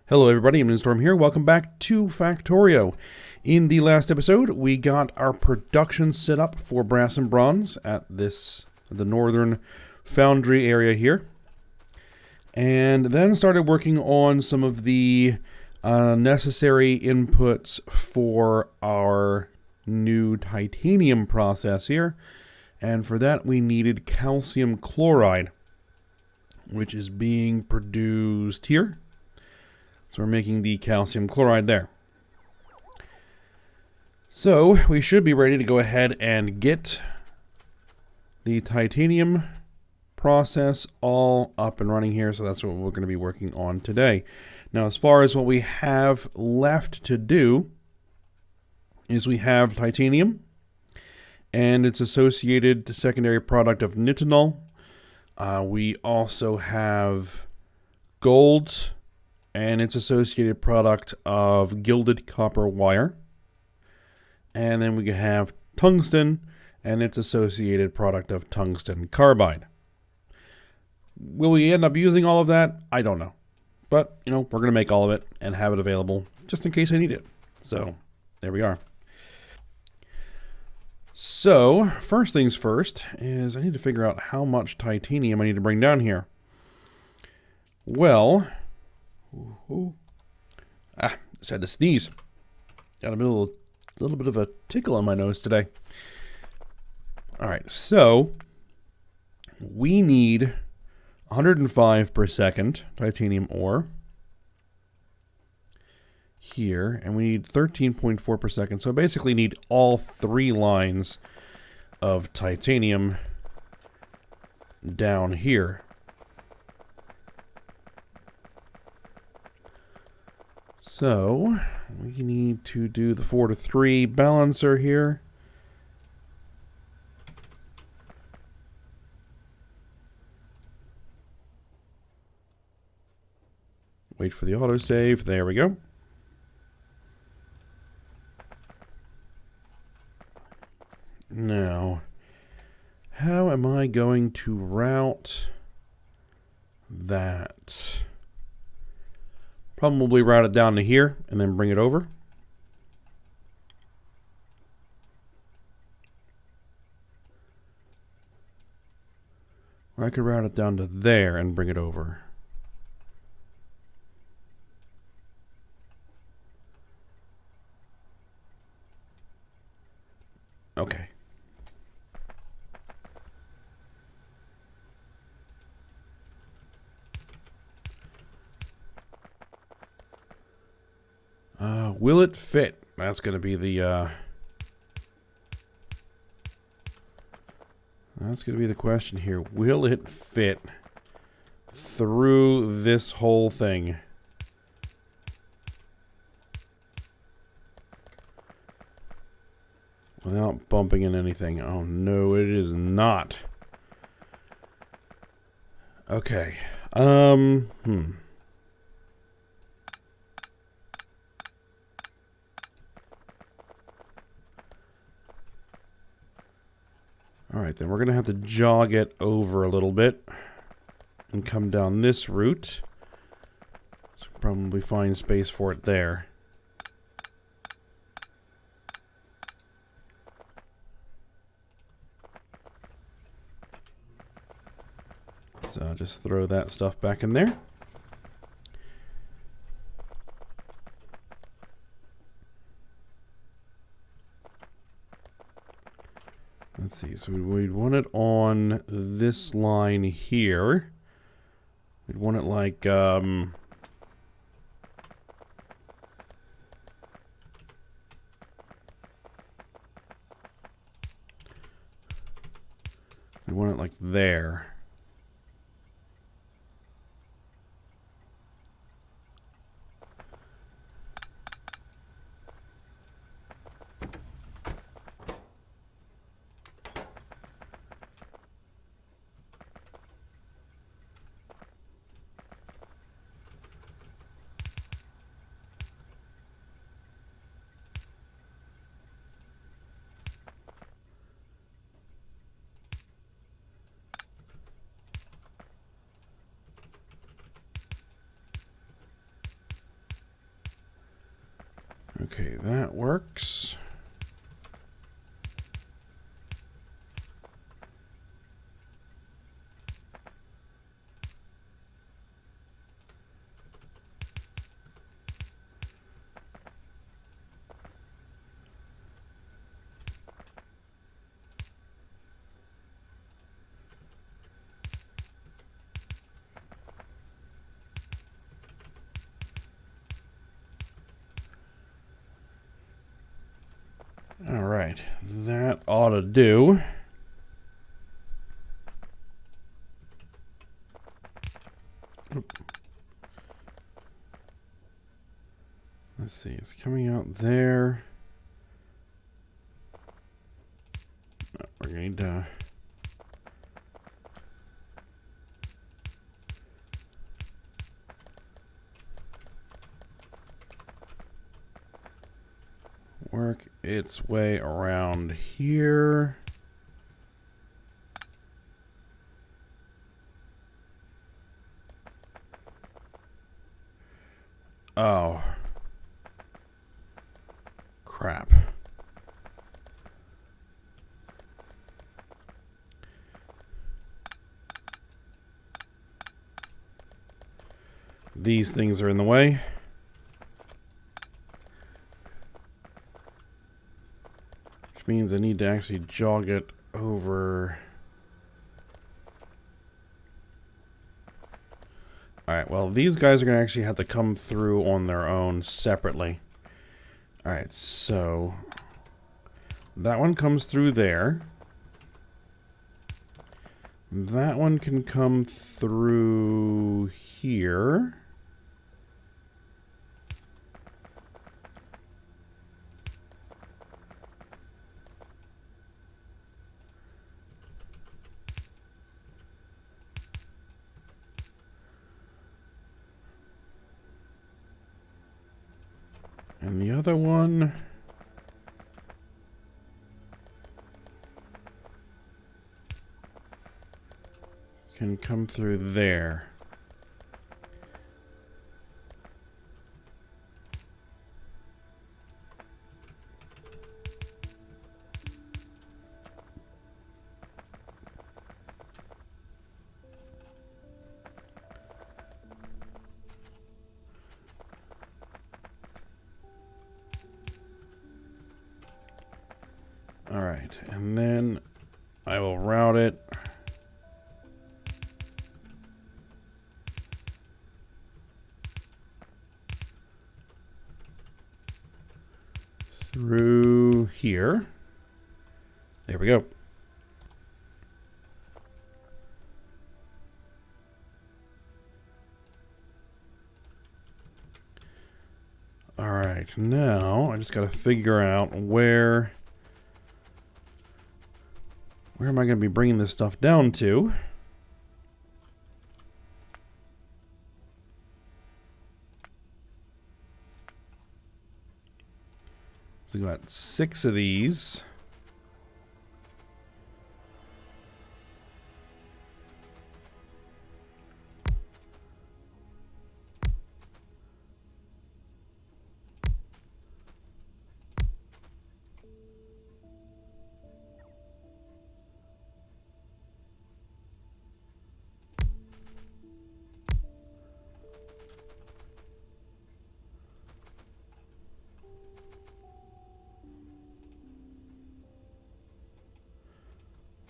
Hello everybody, I'm Storm here. Welcome back to Factorio. In the last episode, we got our production set up for brass and bronze at the northern foundry area here. And then started working on some of the necessary inputs for our new titanium process here. And for that we needed calcium chloride, which is being produced here. So we're making the calcium chloride there. So we should be ready to go ahead and get the titanium process all up and running here. So that's what we're going to be working on today. Now, as far as what we have left to do is we have titanium and its associated secondary product of nitinol. We also have gold and its associated product of gilded copper wire. And then we have tungsten and its associated product of tungsten carbide. Will we end up using all of that? I don't know. But, we're going to make all of it and have it available just in case I need it. So, there we are. So, first things first is I need to figure out how much titanium I need to bring down here. Well, just had to sneeze. Got a little bit of a tickle on my nose today. Alright, so we need 105 per second titanium ore here, and we need 13.4 per second. So basically need all 3 lines of titanium down here. So, we need to do the 4-to-3 balancer here. Wait for the autosave. There we go. Now, how am I going to route that? Probably route it down to here and then bring it over. Or I could route it down to there and bring it over. Okay. Will it fit? That's going to be the question here. Will it fit through this whole thing? Without bumping in anything. Oh no, it is not. Okay. Alright, then we're going to have to jog it over a little bit and come down this route. So probably find space for it there. So just throw that stuff back in there. Let's see, so we'd want it on this line here. We'd want it like, we want it like there. Okay, that works. All right, that ought to do. Let's see, it's coming out there. Oh, we're going to need to... work its way around here. Oh. Crap. These things are in the way. Which means I need to actually jog it over. Alright, well, these guys are going to actually have to come through on their own separately. Alright, so that one comes through there. That one can come through here. And the other one can come through there. All right, and then I will route it through here. There we go. All right, now I just got to figure out where am I going to be bringing this stuff down to? So we got 6 of these.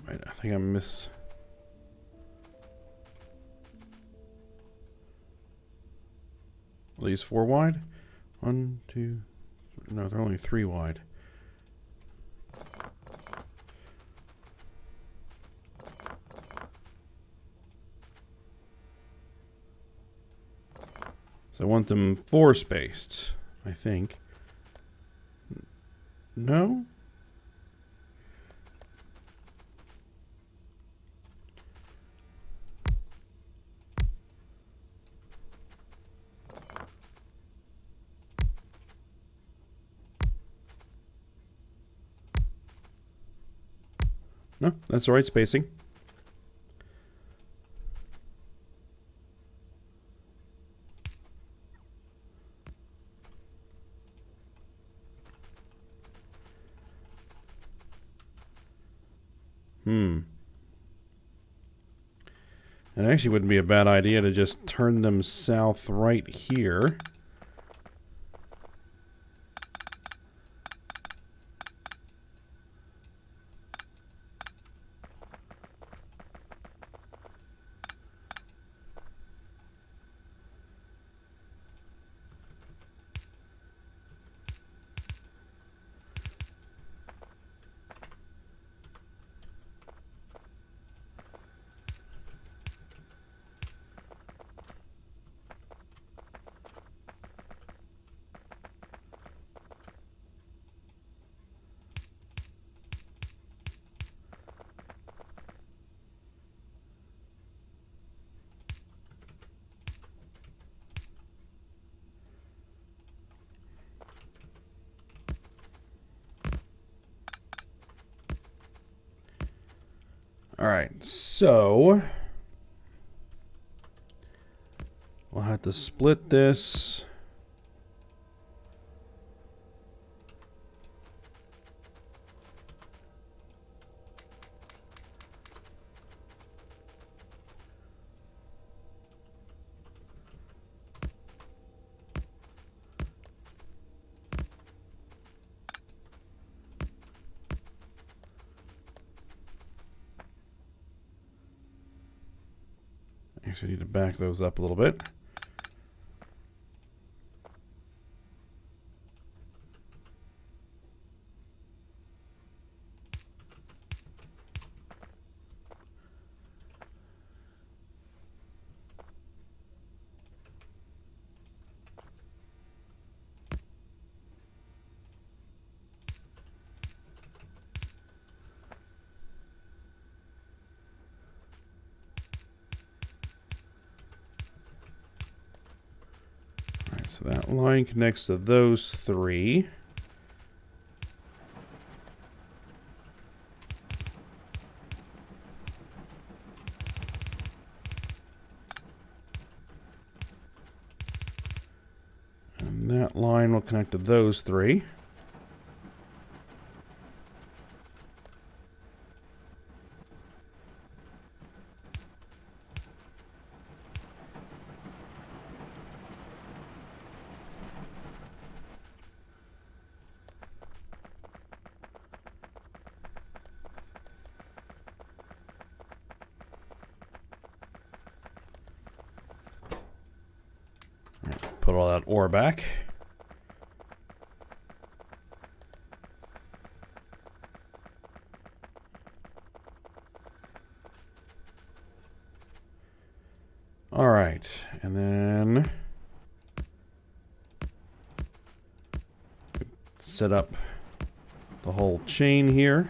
Right, I think I miss. Are these 4 wide? 1, 2. No, they're only 3 wide. So I want them 4 spaced, I think. No? No, that's the right spacing. It actually wouldn't be a bad idea to just turn them south right here. Alright, so we'll have to split this. Actually, need to back those up a little bit. So that line connects to those three. And that line will connect to those three. Put all that ore back. All right, and then set up the whole chain here.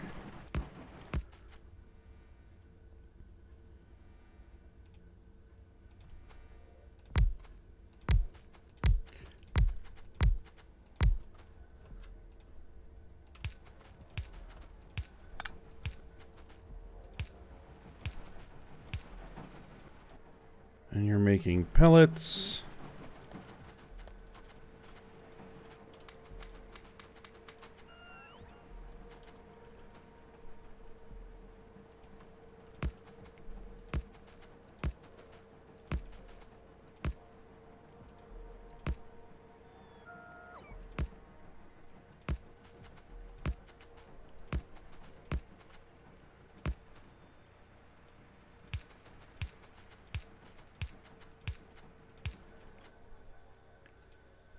And you're making pellets.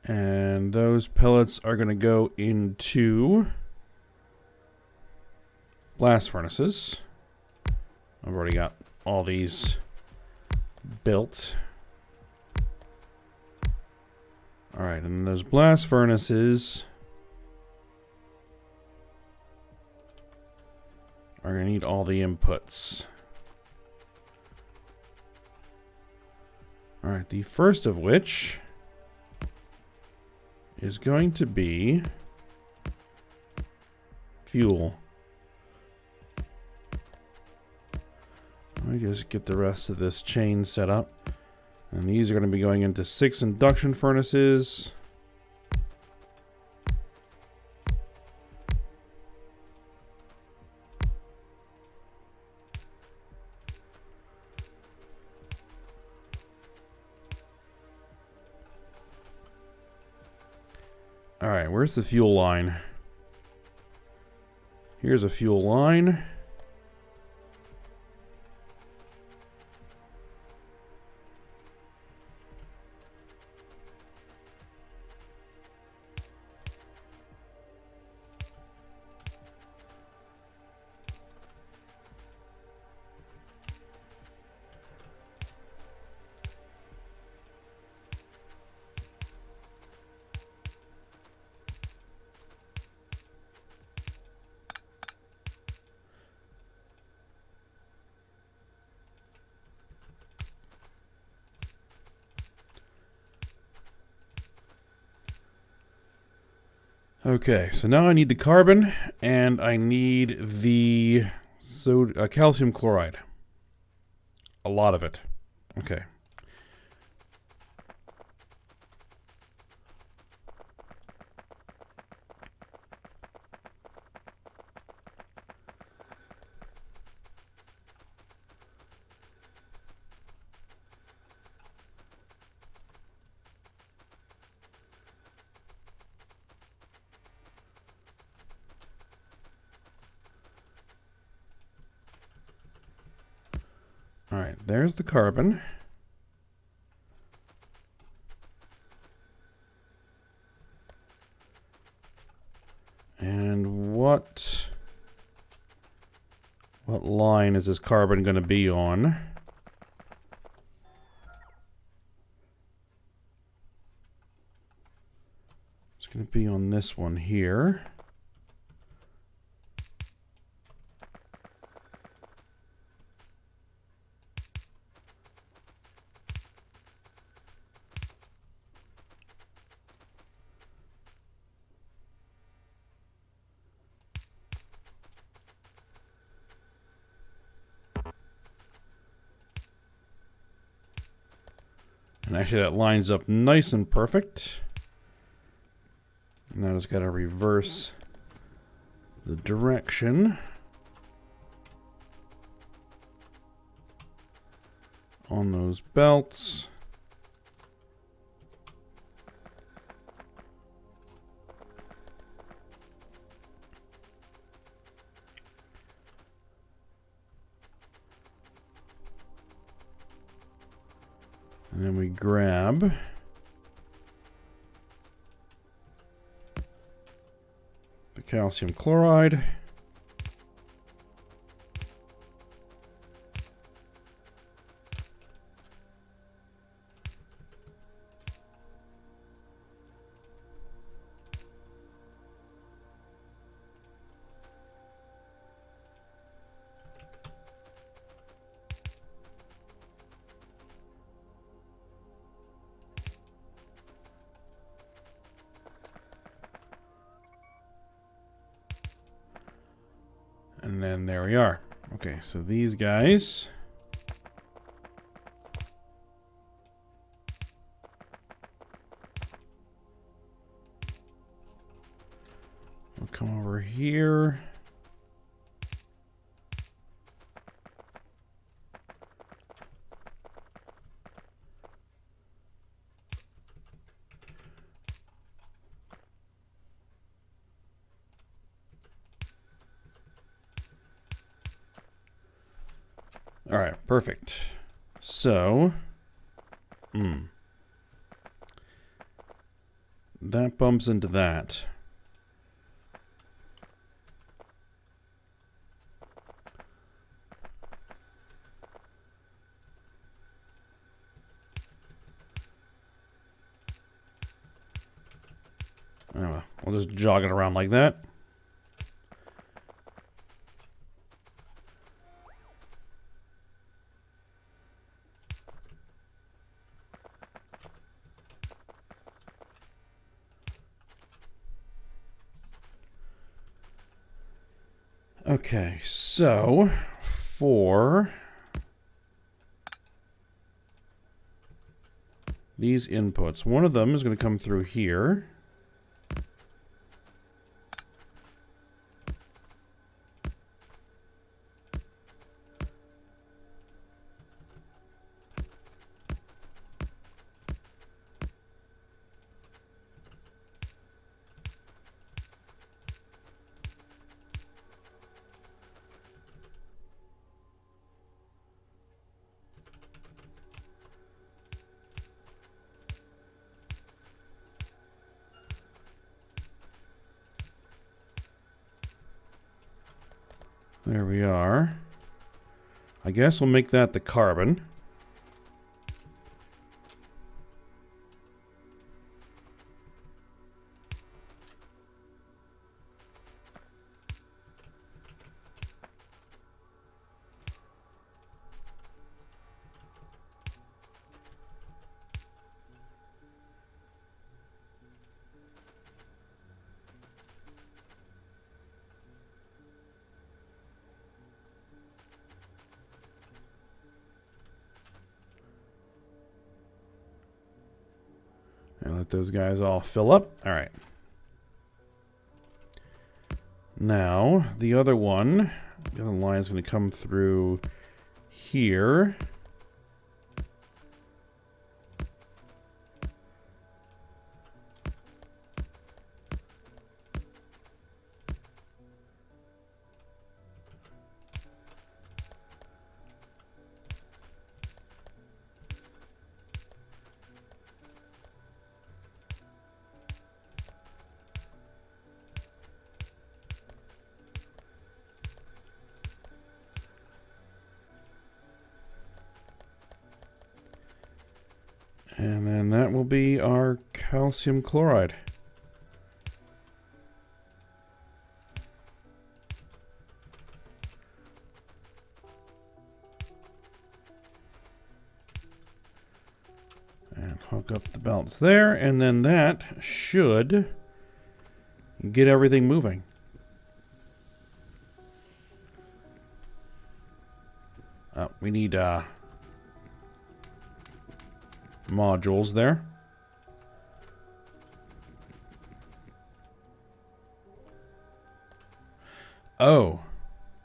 And those pellets are going to go into blast furnaces. I've already got all these built. All right, and those blast furnaces are going to need all the inputs. All right, the first of which is going to be fuel. Let me just get the rest of this chain set up. And these are going to be going into 6 induction furnaces. Alright, where's the fuel line? Here's a fuel line. Okay, so now I need the carbon, and I need the calcium chloride. A lot of it. Okay. All right, there's the carbon. And what line is this carbon going to be on? It's going to be on this one here. And actually that lines up nice and perfect. Now it's got to reverse the direction on those belts. And then we grab the calcium chloride. And then there we are. Okay, so these guys will come over here. All right, perfect. So, that bumps into that. Anyway, we'll just jog it around like that. Okay, so for these inputs, one of them is going to come through here. There we are. I guess we'll make that the carbon. And let those guys all fill up. All right. Now, the other one, the other line is going to come through here. And then that will be our calcium chloride. And hook up the belts there, and then that should get everything moving. We need modules there. Oh,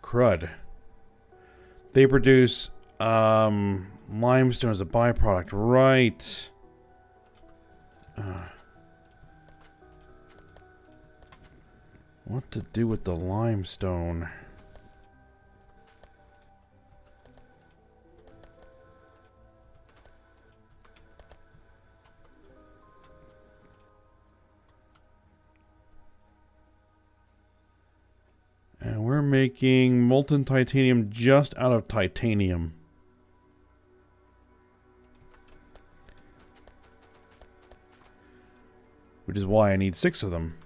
crud. They produce limestone as a byproduct, right? What to do with the limestone? And we're making molten titanium just out of titanium. Which is why I need 6 of them.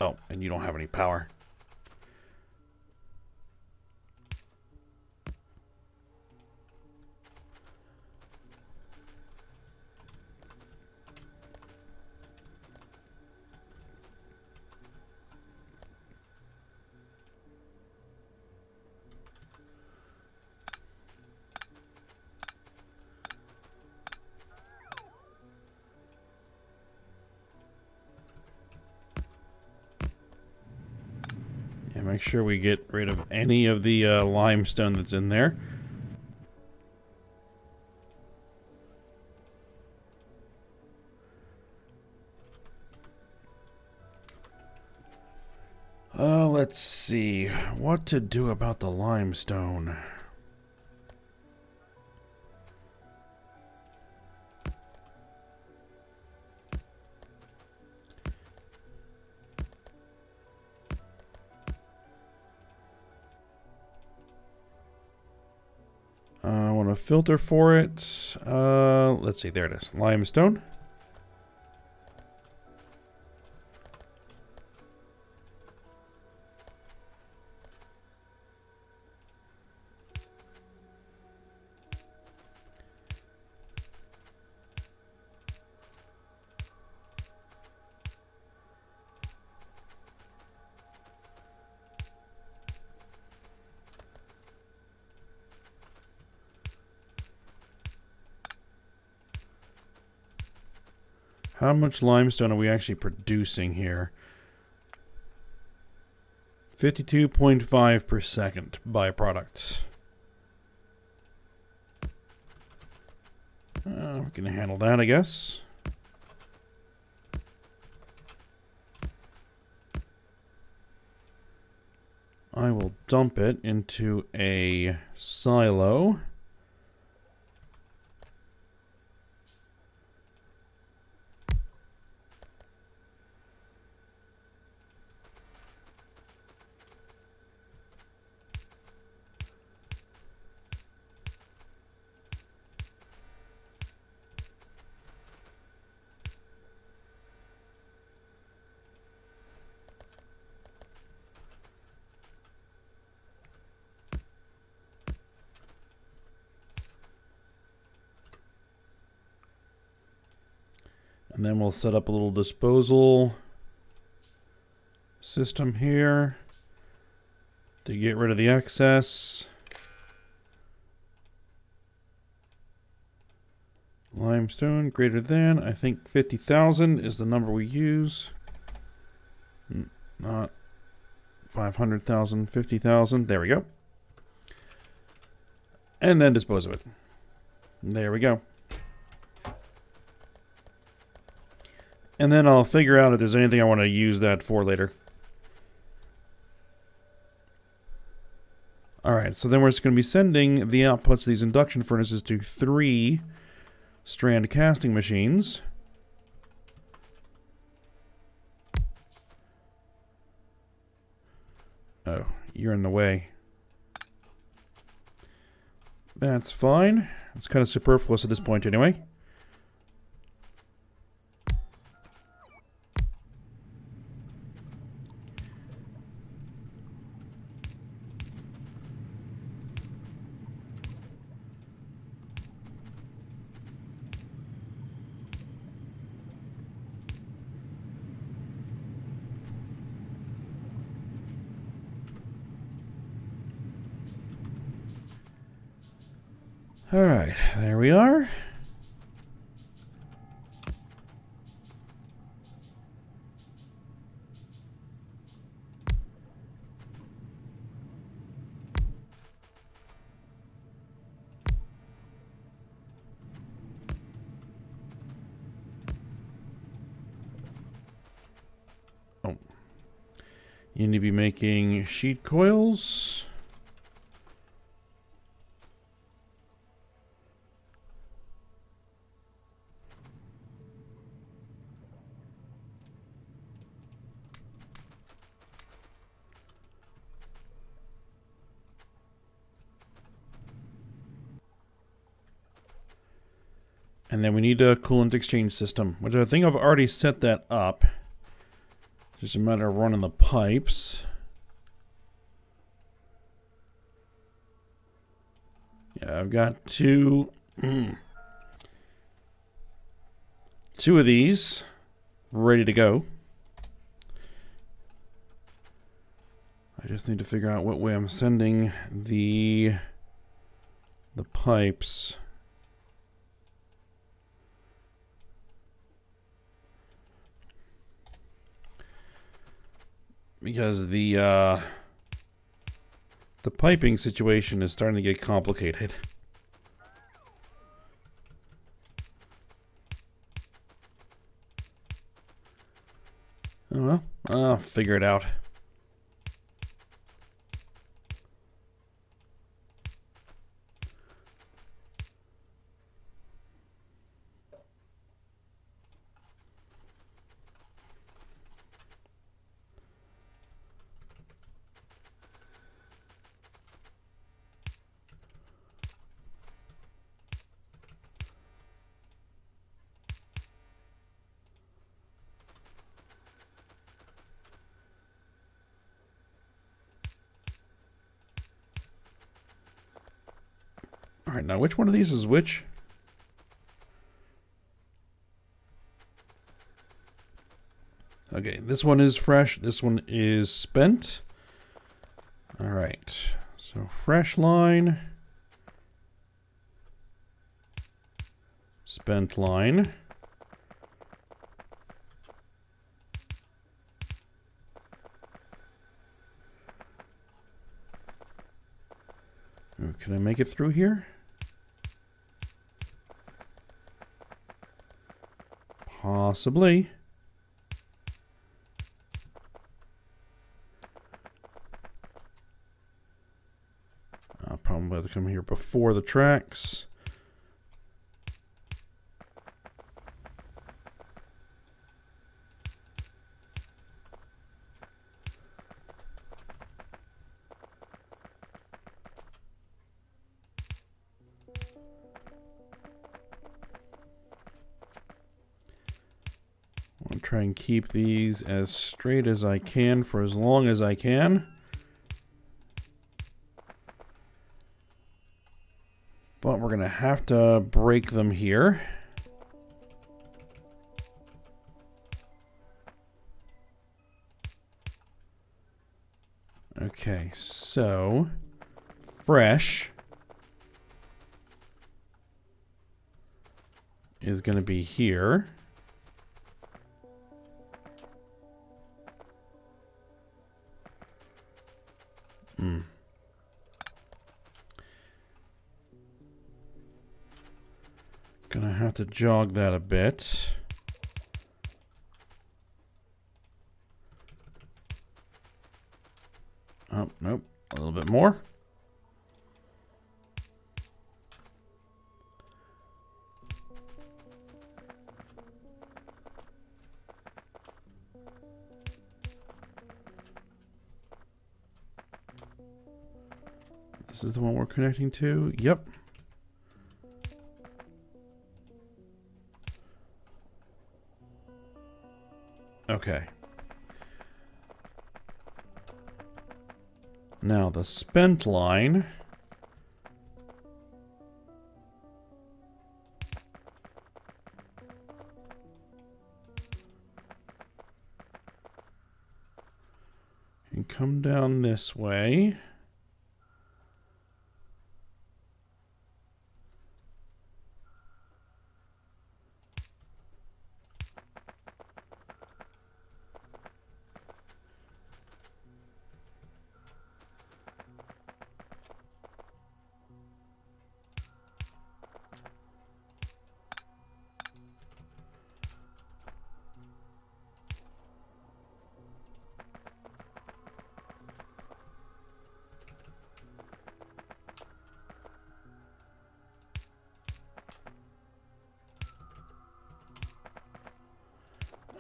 Oh, and you don't have any power. Yeah, make sure we get rid of any of the limestone that's in there. Let's see what to do about the limestone. I want to filter for it. Let's see, there it is. Limestone. How much limestone are we actually producing here? 52.5 per second byproducts. We can handle that, I guess. I will dump it into a silo. And then we'll set up a little disposal system here to get rid of the excess. Limestone greater than, I think 50,000 is the number we use. Not 500,000, 50,000. There we go. And then dispose of it. There we go. And then I'll figure out if there's anything I want to use that for later. Alright, so then we're just going to be sending the outputs of these induction furnaces to 3 strand casting machines. Oh, you're in the way. That's fine. It's kind of superfluous at this point anyway. Alright, there we are. Oh. You need to be making sheet coils. And then we need a coolant exchange system, which I think I've already set that up. It's just a matter of running the pipes. Yeah, I've got two of these ready to go. I just need to figure out what way I'm sending the pipes. Because the piping situation is starting to get complicated. Oh well, I'll figure it out. Alright, now which one of these is which? Okay, this one is fresh, this one is spent. Alright, so fresh line. Spent line. Oh, can I make it through here? Possibly. I'll probably have to come here before the tracks. I'll try and keep these as straight as I can for as long as I can. But we're going to have to break them here. Okay, so fresh is going to be here. Gonna have to jog that a bit. Oh, nope. A little bit more. This is the one we're connecting to. Yep. Okay. Now the spent line. And come down this way.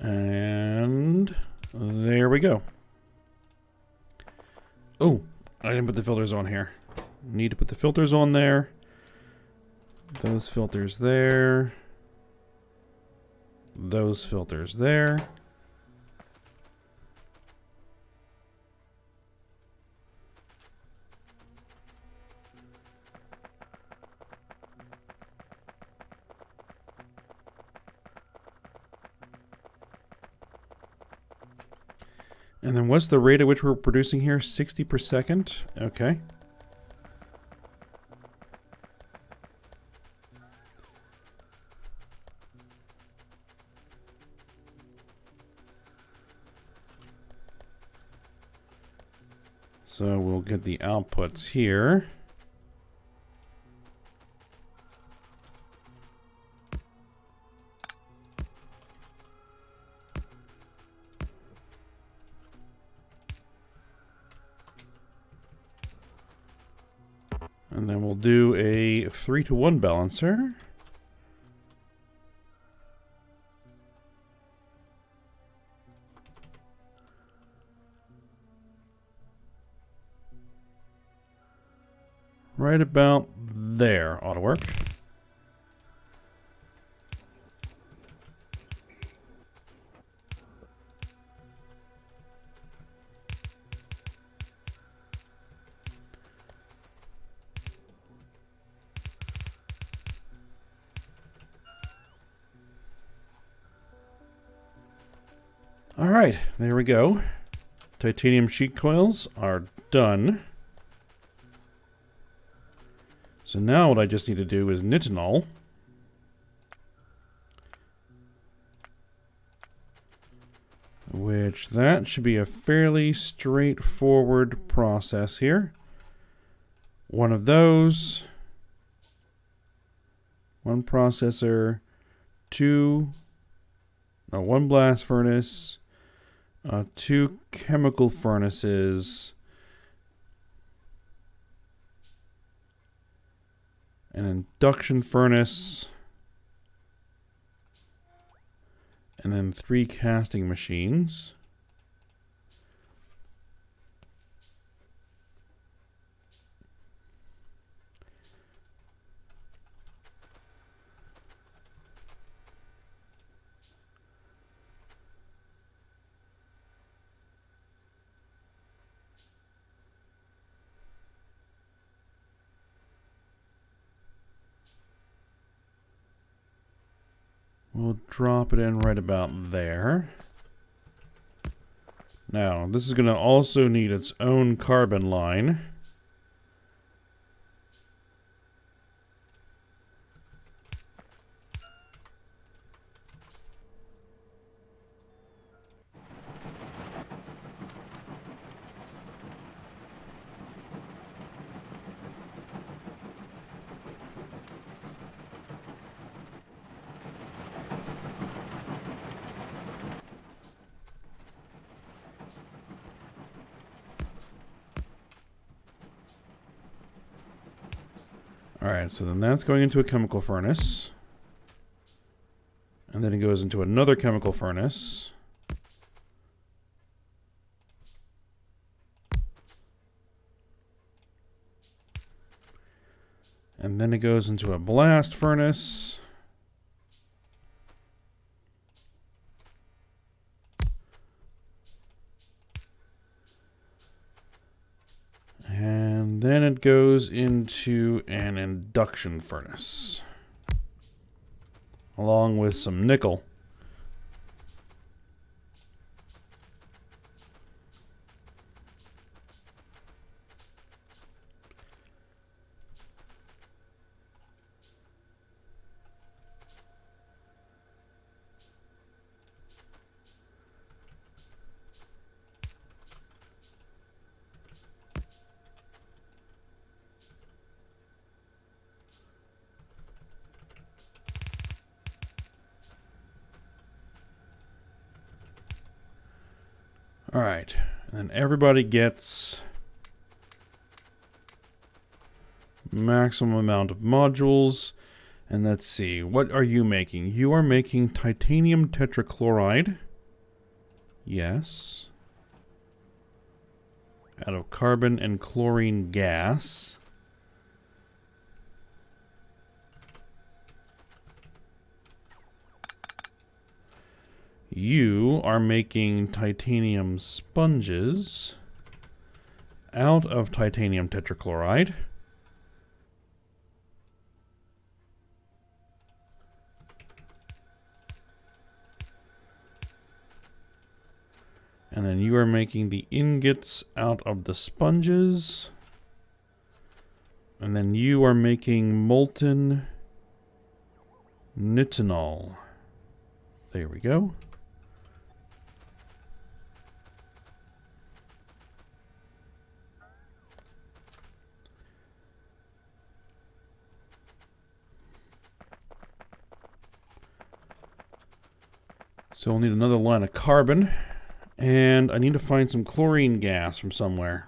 And there we go. Oh, I didn't put the filters on here. Need to put the filters on there. Those filters there. Those filters there. And then what's the rate at which we're producing here? 60 per second. Okay. So we'll get the outputs here. And then we'll do a 3-to-1 balancer. Right about there ought to work. All right, there we go. Titanium sheet coils are done. So now what I just need to do is nitinol. Which that should be a fairly straightforward process here. One of those. One processor. One blast furnace. 2 chemical furnaces. An induction furnace. And then 3 casting machines. We'll drop it in right about there. Now, this is going to also need its own carbon line. Alright, so then that's going into a chemical furnace. And then it goes into another chemical furnace. And then it goes into a blast furnace. And then it goes into an induction furnace, along with some nickel. Alright, and then everybody gets maximum amount of modules. And let's see, what are you making? You are making titanium tetrachloride. Yes. Out of carbon and chlorine gas. You are making titanium sponges out of titanium tetrachloride. And then you are making the ingots out of the sponges. And then you are making molten nitinol. There we go. So we'll need another line of carbon, and I need to find some chlorine gas from somewhere.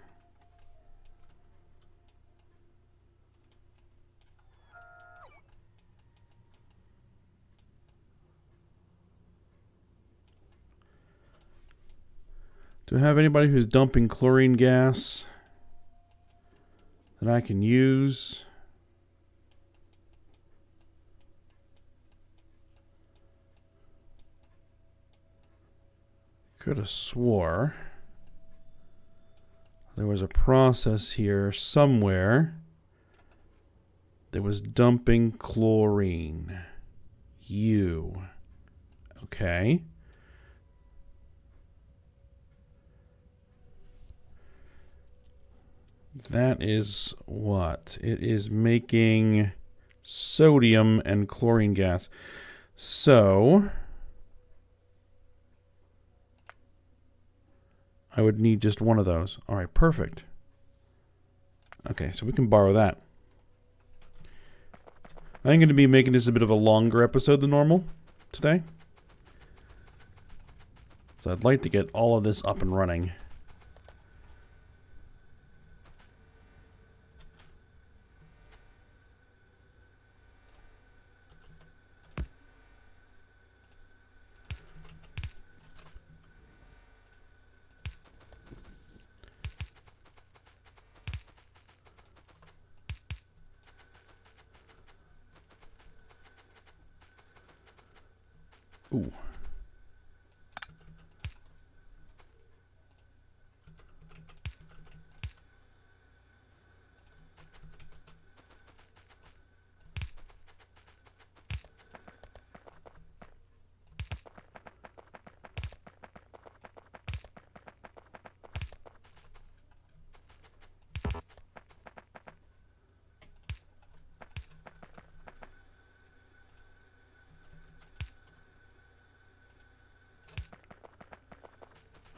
Do I have anybody who's dumping chlorine gas that I can use? Could have swore there was a process here somewhere that was dumping chlorine. Okay. That is what? It is making sodium and chlorine gas. So I would need just one of those. All right, perfect. Okay, so we can borrow that. I'm going to be making this a bit of a longer episode than normal today. So I'd like to get all of this up and running. Ooh.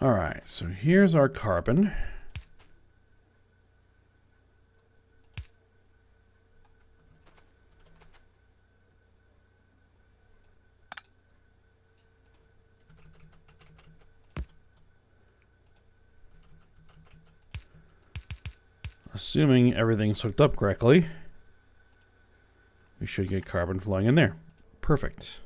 All right, so here's our carbon. Assuming everything's hooked up correctly, we should get carbon flowing in there. Perfect.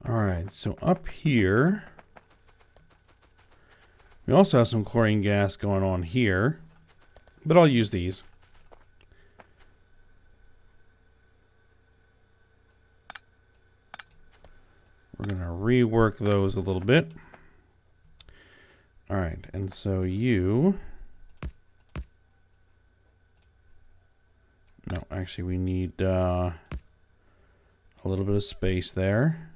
All right, so up here, we also have some chlorine gas going on here, but I'll use these. We're going to rework those a little bit. All right, and so you... No, actually we need a little bit of space there.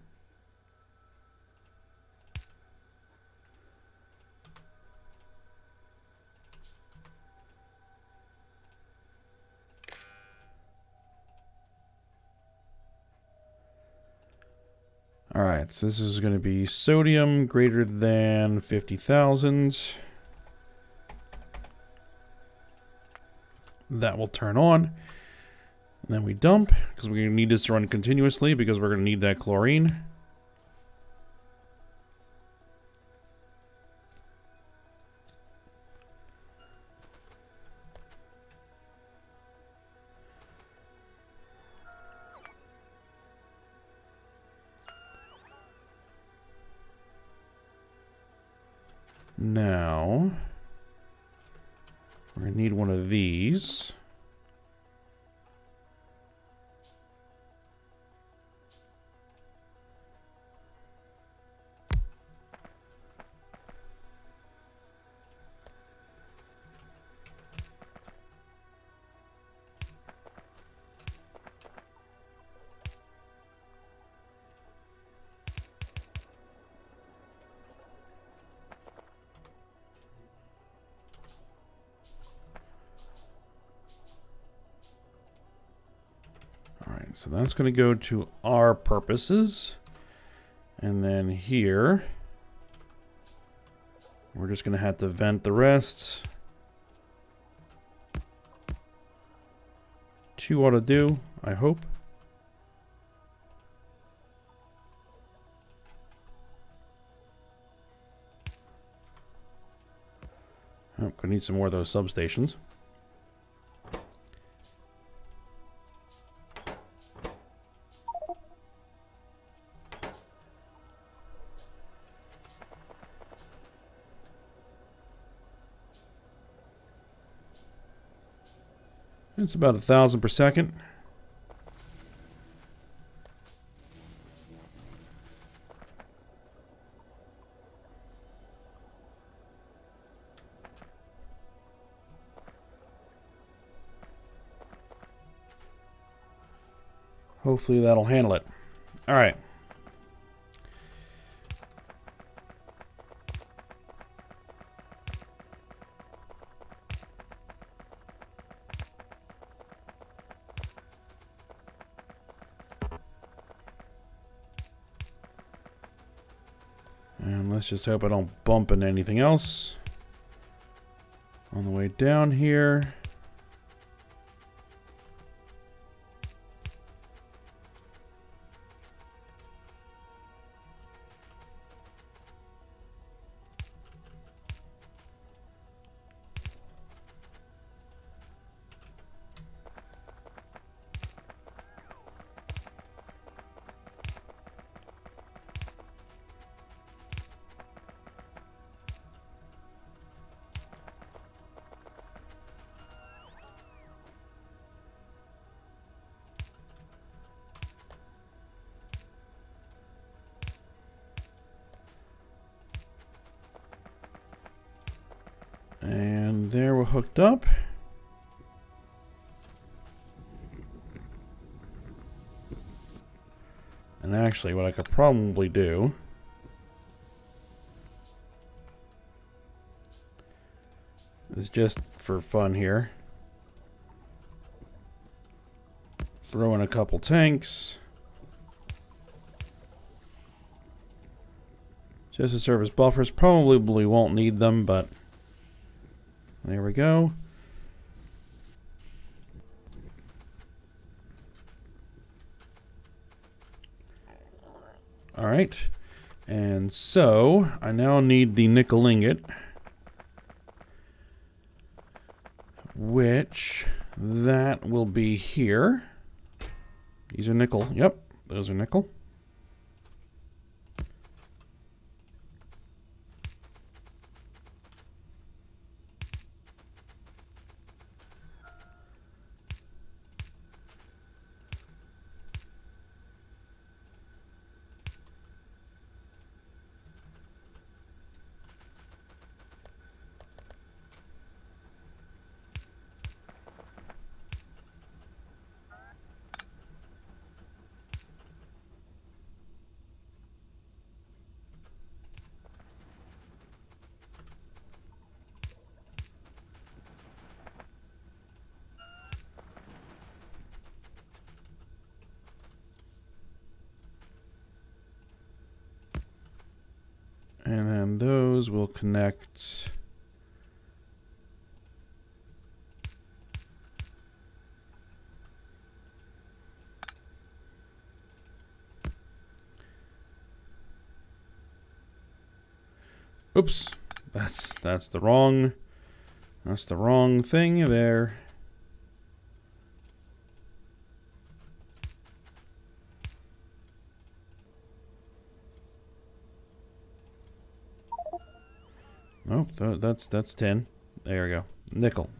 All right, so this is going to be sodium greater than 50,000. That will turn on. And then we dump, because we're going to need this to run continuously, because we're going to need that chlorine. Now, we're going to need one of these. So that's going to go to our purposes. And then here, we're just going to have to vent the rest. 2 ought to do, I hope. Oh, gonna need some more of those substations. It's about 1,000 per second. Hopefully that'll handle it. All right. And let's just hope I don't bump into anything else on the way down here. And there we're hooked up. Actually, what I could probably do is just for fun here, throw in a couple tanks. Just to serve as buffers. Probably won't need them, but there we go. Alright. And so, I now need the nickel ingot. Which, that will be here. These are nickel. Yep, those are nickel. And then those will connect. Oops, that's the wrong thing there. Oh, that's tin. There we go. Nickel.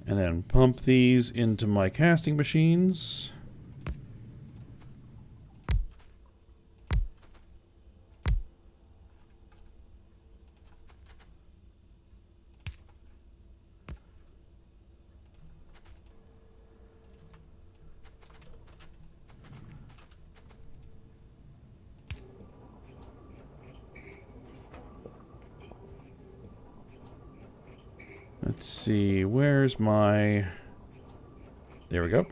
And then pump these into my casting machines. Let's see, where's my... There we go.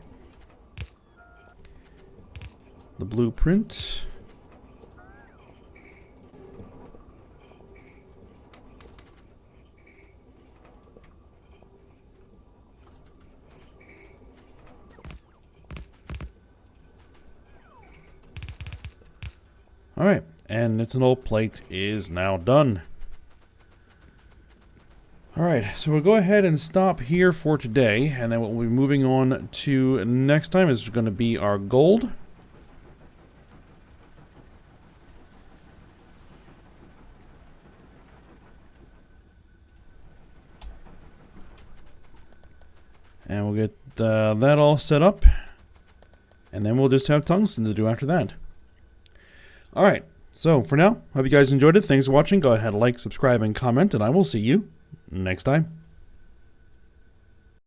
The blueprint. Alright, and ethanol plate is now done. Alright, so we'll go ahead and stop here for today, and then what we'll be moving on to next time is going to be our gold. And we'll get that all set up, and then we'll just have tungsten to do after that. Alright, so for now, hope you guys enjoyed it. Thanks for watching. Go ahead, like, subscribe, and comment, and I will see you next time.